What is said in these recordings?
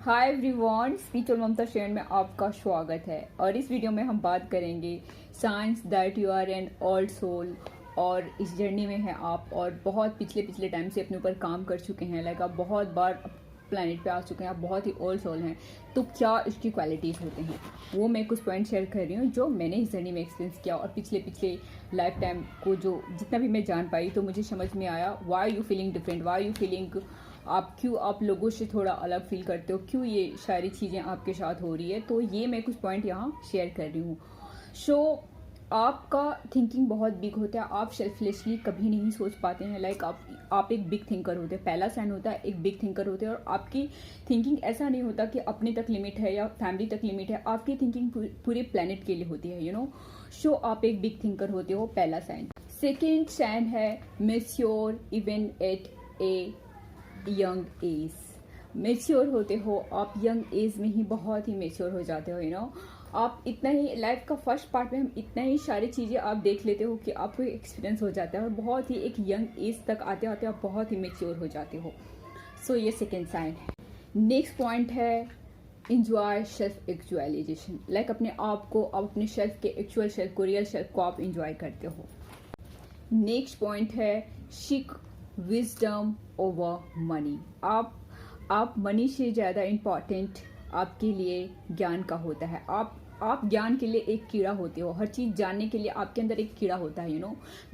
Hi everyone, spiritual ममता share में आपका स्वागत है। और इस वीडियो में हम बात करेंगे science that you are an old soul. और इस जर्नी में है आप और बहुत पिछले टाइम से अपने ऊपर काम कर चुके हैं। लाइक आप बहुत बार प्लैनेट पे आ चुके हैं, आप बहुत ही ओल्ड सोल हैं। तो क्या इसकी क्वालिटीज़ होते हैं, वो मैं कुछ पॉइंट शेयर कर रही हूँ जो मैंने इस जर्नी में एक्सपीरियंस किया। और पिछले लाइफ टाइम को जो जितना भी मैं जान पाई तो मुझे समझ में आया why you feeling different, why you feeling, आप लोगों से थोड़ा अलग फील करते हो, क्यों ये सारी चीज़ें आपके साथ हो रही है। तो ये मैं कुछ पॉइंट यहाँ शेयर कर रही हूँ। आपका थिंकिंग बहुत बिग होता है, आप सेल्फलेसली कभी नहीं सोच पाते हैं। लाइक आप एक बिग थिंकर होते हैं, पहला साइन होता है एक बिग थिंकर होते हैं। और आपकी थिंकिंग ऐसा नहीं होता कि अपने तक लिमिट है या फैमिली तक लिमिट है, आपकी थिंकिंग पूरे प्लेनेट के लिए होती है। सो आप एक बिग थिंकर होते हो, पहला साइन। सेकेंड साइन है mature even at a young age. Mature होते हो आप, यंग एज में ही बहुत ही मेच्योर हो जाते हो। आप इतना ही लाइफ का फर्स्ट पार्ट में हम इतना ही सारी चीज़ें आप देख लेते हो कि आपको एक्सपीरियंस हो जाता है। और बहुत ही एक यंग एज तक आते आते आप बहुत ही मेच्योर हो जाते हो। सो ये सेकेंड साइन है। नेक्स्ट पॉइंट है इंजॉय सेल्फ एक्चुअलाइजेशन। लाइक अपने आप को, आप अपने सेल्फ के एक्चुअल सेल्फ को, रियल सेल्फ को आप इंजॉय करते हो। नेक्स्ट पॉइंट है सीक विजडम ओवर मनी। आप मनी से ज़्यादा इम्पॉर्टेंट आपके लिए ज्ञान का होता है। आप ज्ञान के लिए एक कीड़ा होते हो, हर चीज़ जानने के लिए आपके अंदर एक कीड़ा होता है।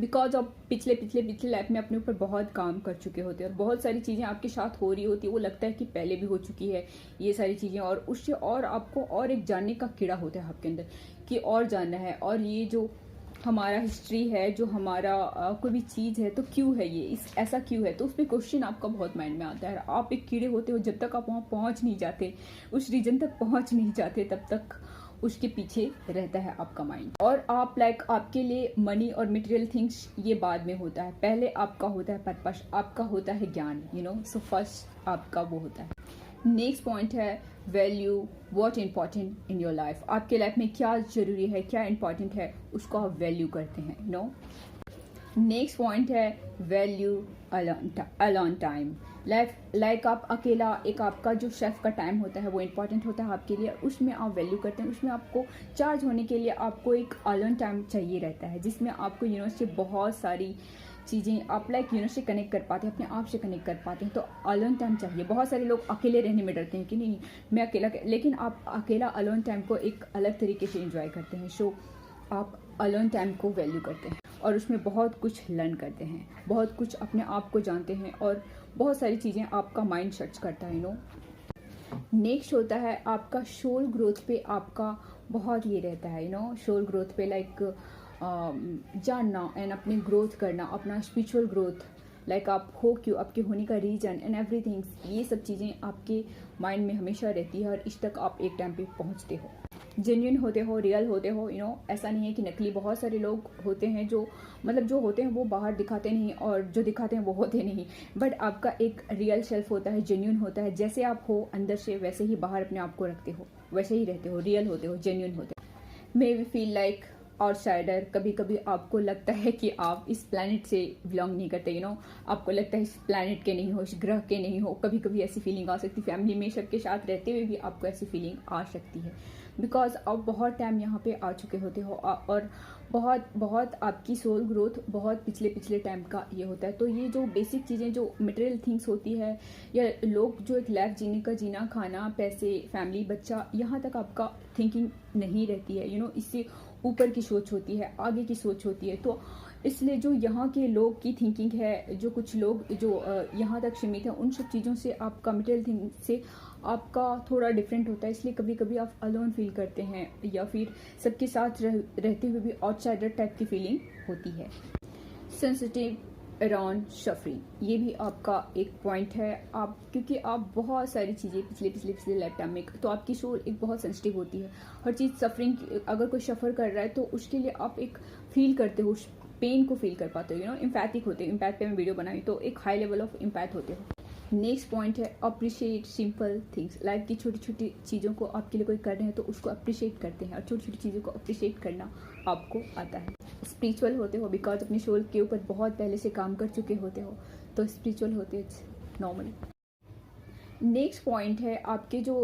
बिकॉज आप पिछले लाइफ में अपने ऊपर बहुत काम कर चुके होते हैं और बहुत सारी चीज़ें आपके साथ हो रही होती है, वो लगता है कि पहले भी हो चुकी है ये सारी चीज़ें। और उससे और आपको और एक जानने का कीड़ा होता है आपके अंदर कि और जानना है। और ये जो हमारा हिस्ट्री है, जो हमारा कोई भी चीज़ है, तो क्यों है ये, ऐसा क्यों है, तो उस पर क्वेश्चन आपका बहुत माइंड में आता है। आप एक कीड़े होते हो, जब तक आप वहाँ पहुँच नहीं जाते, उस रीजन तक पहुँच नहीं जाते, तब तक उसके पीछे रहता है आपका माइंड। और आपके लिए मनी और मटेरियल थिंग्स ये बाद में होता है, पहले आपका होता है पर्पस, आपका होता है ज्ञान। सो फर्स्ट आपका वो होता है। नेक्स्ट पॉइंट है value what important in your life. आपके लाइफ में क्या जरूरी है, क्या इम्पॉर्टेंट है, उसको आप वैल्यू करते हैं। नेक्स्ट पॉइंट है वैल्यू अलॉन टाइम। लाइक आप अकेला, एक आपका जो सेल्फ का टाइम होता है वो इम्पॉर्टेंट होता है आपके लिए, उसमें आप वैल्यू करते हैं। उसमें आपको चार्ज होने के लिए आपको एक अलॉन टाइम चाहिए रहता है, जिसमें आपको से बहुत सारी चीज़ें आप से कनेक्ट कर पाते हैं, अपने आप से कनेक्ट कर पाते हैं। तो अलोन टाइम चाहिए। बहुत सारे लोग अकेले रहने में डरते हैं कि नहीं मैं अकेला, लेकिन आप अकेला अलोन टाइम को एक अलग तरीके से एंजॉय करते हैं। सो आप अलोन टाइम को वैल्यू करते हैं और उसमें बहुत कुछ लर्न करते हैं, बहुत कुछ अपने आप को जानते हैं और बहुत सारी चीज़ें आपका माइंड सर्च करता है। नेक्स्ट होता है आपका सोल ग्रोथ पे, आपका बहुत ये रहता है। सोल ग्रोथ पे लाइक जानना एंड अपनी ग्रोथ करना, अपना स्पिरिचुअल ग्रोथ, लाइक आप हो क्यों, आपके होने का रीजन एंड एवरीथिंग, ये सब चीज़ें आपके माइंड में हमेशा रहती है और इस तक आप एक टाइम पे पहुंचते हो। जेन्युइन होते हो, रियल होते हो। ऐसा नहीं है कि नकली। बहुत सारे लोग होते हैं जो जो होते हैं वो बाहर दिखाते नहीं और जो दिखाते हैं वो होते नहीं। बट आपका एक रियल सेल्फ होता है, जेन्युइन होता है। जैसे आप हो अंदर से, वैसे ही बाहर अपने आप को रखते हो, वैसे ही रहते हो, रियल होते हो, जेन्युइन होते हो। May we feel like outsider. कभी कभी आपको लगता है कि आप इस प्लैनेट से बिलोंग नहीं करते। आपको लगता है इस प्लैनेट के नहीं हो, इस ग्रह के नहीं हो। कभी कभी ऐसी फीलिंग आ सकती है। फैमिली में सबके साथ रहते हुए भी आपको ऐसी फीलिंग आ सकती है, बिकॉज आप बहुत टाइम यहाँ पे आ चुके होते हो और बहुत आपकी सोल ग्रोथ बहुत पिछले टाइम का ये होता है। तो ये जो बेसिक चीज़ें, जो मटेरियल थिंग्स होती है, या लोग जो एक लाइफ जीने का, जीना, खाना, पैसे, फैमिली, बच्चा, यहाँ तक आपका थिंकिंग नहीं रहती है। इससे ऊपर की सोच होती है, आगे की सोच होती है। तो इसलिए जो यहाँ के लोग की थिंकिंग है, जो कुछ लोग जो यहाँ तक सीमित है, उन सब चीज़ों से आपका मटेरियल थिंग से आपका थोड़ा डिफरेंट होता है। इसलिए कभी कभी आप अलोन फील करते हैं या फिर सबके साथ रहते हुए भी आउटसाइडर टाइप की फीलिंग होती है। सेंसिटिव अराउंड सफरिंग, ये भी आपका एक पॉइंट है। आप क्योंकि आप बहुत सारी चीज़ें पिछले लाइफ टाइम में, तो आपकी सोल एक बहुत सेंसिटिव होती है। हर चीज़ सफरिंग, अगर कोई सफ़र कर रहा है तो उसके लिए आप एक फील करते हो, उस पेन को फील कर पाते हो। इम्पैथिक होते हो। इम्पैथ पे मैं वीडियो बनाई तो एक हाई लेवल ऑफ इम्पैथ होते हो। नेक्स्ट पॉइंट है अप्रिशिएट सिंपल थिंग्स। लाइफ की छोटी छोटी चीज़ों को आपके लिए कोई कर रहे हैं तो उसको अप्रिशिएट करते हैं, और छोटी छोटी चीज़ों को अप्रिशिएट करना आपको आता है। स्पिरिचुअल होते हो बिकॉज अपनी सोल के ऊपर बहुत पहले से काम कर चुके होते हो, तो स्पिरिचुअल होते नॉर्मल। नेक्स्ट पॉइंट है आपके जो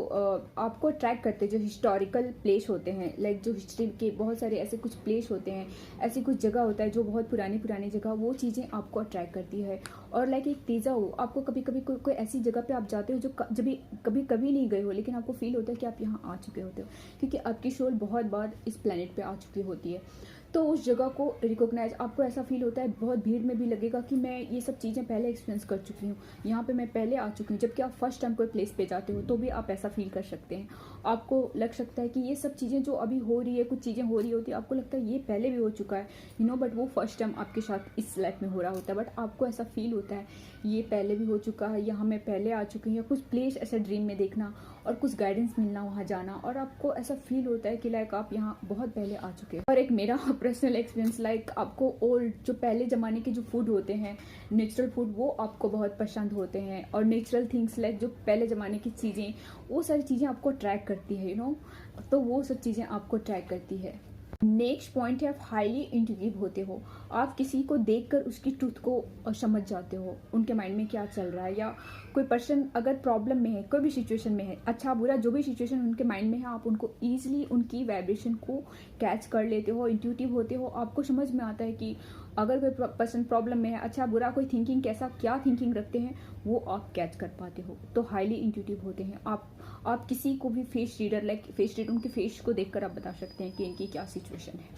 आपको अट्रैक्ट करते हैं जो हिस्टोरिकल प्लेस होते हैं, लाइक जो हिस्ट्री के बहुत सारे ऐसे कुछ प्लेस होते हैं, ऐसी कुछ जगह होता है जो बहुत पुरानी पुरानी जगह, वो चीज़ें आपको अट्रैक्ट करती है। और लाइक एक तेज़ा हो, आपको कभी कभी कोई ऐसी जगह पे आप जाते हो जो जब भी कभी नहीं गए हो, लेकिन आपको फील होता है कि आप यहाँ आ चुके होते हो, क्योंकि आपकी सोल बहुत बार इस प्लेनेट पे आ चुकी होती है। तो उस जगह को रिकॉग्नाइज, आपको ऐसा फील होता है, बहुत भीड़ में भी लगेगा कि मैं ये सब चीज़ें पहले एक्सपीरियंस कर चुकी हूँ, यहाँ पे मैं पहले आ चुकी हूँ। जबकि आप फर्स्ट टाइम कोई प्लेस पे जाते हो तो भी आप ऐसा फील कर सकते हैं। आपको लग सकता है कि ये सब चीज़ें जो अभी हो रही है, कुछ चीज़ें हो रही होती है, आपको लगता है ये पहले भी हो चुका है, बट वो फर्स्ट टाइम आपके साथ इस लाइफ में हो रहा होता है, बट आपको ऐसा फील होता है ये पहले भी हो चुका है, यहाँ मैं पहले आ चुकी हूँ। या कुछ प्लेस ऐसा ड्रीम में देखना और कुछ गाइडेंस मिलना, वहाँ जाना, और आपको ऐसा फील होता है कि लाइक आप यहाँ बहुत पहले आ चुके हैं। और एक मेरा पर्सनल एक्सपीरियंस, लाइक आपको ओल्ड जो पहले ज़माने के जो फूड होते हैं, नेचुरल फूड, वो आपको बहुत पसंद होते हैं। और नेचुरल थिंग्स लाइक जो पहले ज़माने की चीज़ें, वो सारी चीज़ें आपको अट्रैक्ट करती है, तो वो सब चीज़ें आपको अट्रैक्ट करती है। नेक्स्ट पॉइंट है आप हाईली इंट्यूटिव होते हो। आप किसी को देखकर उसकी ट्रूथ को समझ जाते हो, उनके माइंड में क्या चल रहा है, या कोई पर्सन अगर प्रॉब्लम में है, कोई भी सिचुएशन में है, अच्छा बुरा जो भी सिचुएशन उनके माइंड में है, आप उनको ईजिली उनकी वाइब्रेशन को कैच कर लेते हो, इंट्यूटिव होते हो। आपको समझ में आता है कि अगर कोई पर्सन प्रॉब्लम में है, अच्छा बुरा कोई थिंकिंग, कैसा क्या थिंकिंग रखते हैं, वो आप कैच कर पाते हो। तो हाईली इंट्यूटिव होते हैं आप किसी को भी face reader, like face reader, उनके फेस को देखकर आप बता सकते हैं कि इनकी क्या सिचुएशन है।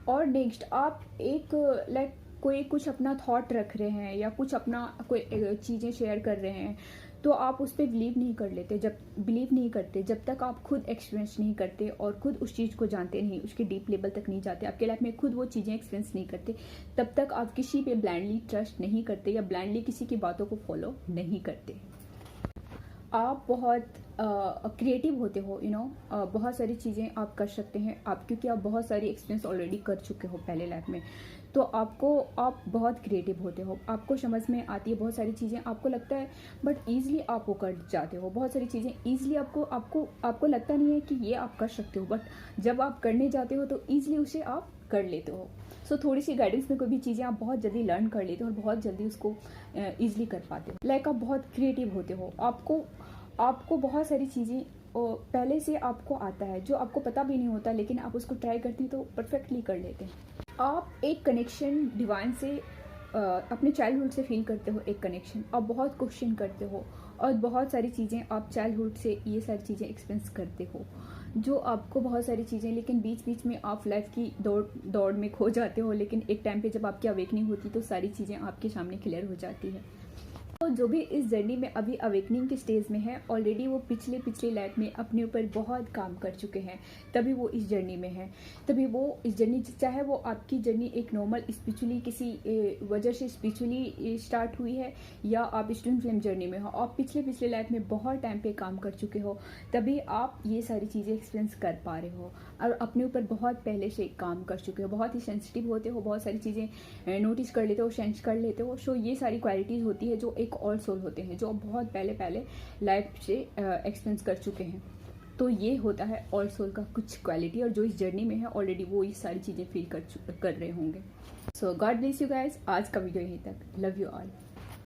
और नेक्स्ट आप एक लाइक कोई कुछ अपना थॉट रख रहे हैं या कुछ अपना कोई चीज़ें शेयर कर रहे हैं, तो आप उस पर बिलीव नहीं करते जब तक आप खुद एक्सपीरियंस नहीं करते और खुद उस चीज़ को जानते नहीं, उसके डीप लेवल तक नहीं जाते, आपके लाइफ में खुद वो चीज़ें एक्सपीरियंस नहीं करते, तब तक आप किसी पे ब्लाइंडली ट्रस्ट नहीं करते या ब्लाइंडली किसी की बातों को फॉलो नहीं करते। आप बहुत क्रिएटिव होते हो, बहुत सारी चीज़ें आप कर सकते हैं आप, क्योंकि आप बहुत सारी एक्सपीरियंस ऑलरेडी कर चुके हो पहले लाइफ में। तो आप बहुत क्रिएटिव होते हो, आपको समझ में आती है बहुत सारी चीज़ें, आपको लगता है बट ईजिली आप वो कर जाते हो बहुत सारी चीज़ें ईजिली। आपको लगता नहीं है कि ये आप कर सकते हो, बट जब आप करने जाते हो तो ईजिली उसे आप कर लेते हो। सो थोड़ी सी गाइडेंस में कोई भी चीज़ें आप बहुत जल्दी लर्न कर लेते हो और बहुत जल्दी उसको ईजिली कर पाते हो। लाइक आप बहुत क्रिएटिव होते हो, आपको बहुत सारी चीज़ें पहले से आपको आता है जो आपको पता भी नहीं होता, लेकिन आप उसको ट्राई करते हैं तो परफेक्टली कर लेते हैं। आप एक कनेक्शन डिवाइन से अपने चाइल्डहुड से फील करते हो, एक कनेक्शन। आप बहुत क्वेश्चन करते हो और बहुत सारी चीज़ें आप चाइल्डहुड से ये सारी चीज़ें एक्सपीरियंस करते हो, जो आपको बहुत सारी चीज़ें, लेकिन बीच बीच में आप लाइफ की दौड़ में खो जाते हो, लेकिन एक टाइम पे जब आपकी अवेकनिंग होती तो सारी चीज़ें आपके सामने क्लियर हो जाती है। तो जो भी इस जर्नी में अभी अवेकनिंग के स्टेज में है, ऑलरेडी वो पिछले लाइफ में अपने ऊपर बहुत काम कर चुके हैं, तभी वो इस जर्नी में है। तभी वो इस जर्नी, चाहे वो आपकी जर्नी एक नॉर्मल स्पिरिचुअली किसी वजह से स्पिरिचुअली स्टार्ट हुई है, या आप स्टूडेंट फिल्म जर्नी में हो, आप पिछले लाइफ में बहुत टाइम पे काम कर चुके हो, तभी आप ये सारी चीज़ें एक्सपीरियंस कर पा रहे हो और अपने ऊपर बहुत पहले से काम कर चुके हो। बहुत ही सेंसिटिव होते हो, बहुत सारी चीज़ें नोटिस कर लेते हो, सेंस कर लेते हो। सो ये सारी क्वालिटीज़ होती है जो एक ऑल सोल होते हैं, जो बहुत पहले लाइफ से एक्सपीरियंस कर चुके हैं। तो ये होता है ऑल सोल का कुछ क्वालिटी, और जो इस जर्नी में है ऑलरेडी वो ये सारी चीज़ें फील कर रहे होंगे। सो गॉड ब्लेस यू गाइज, आज का वीडियो यहीं तक। Love you all.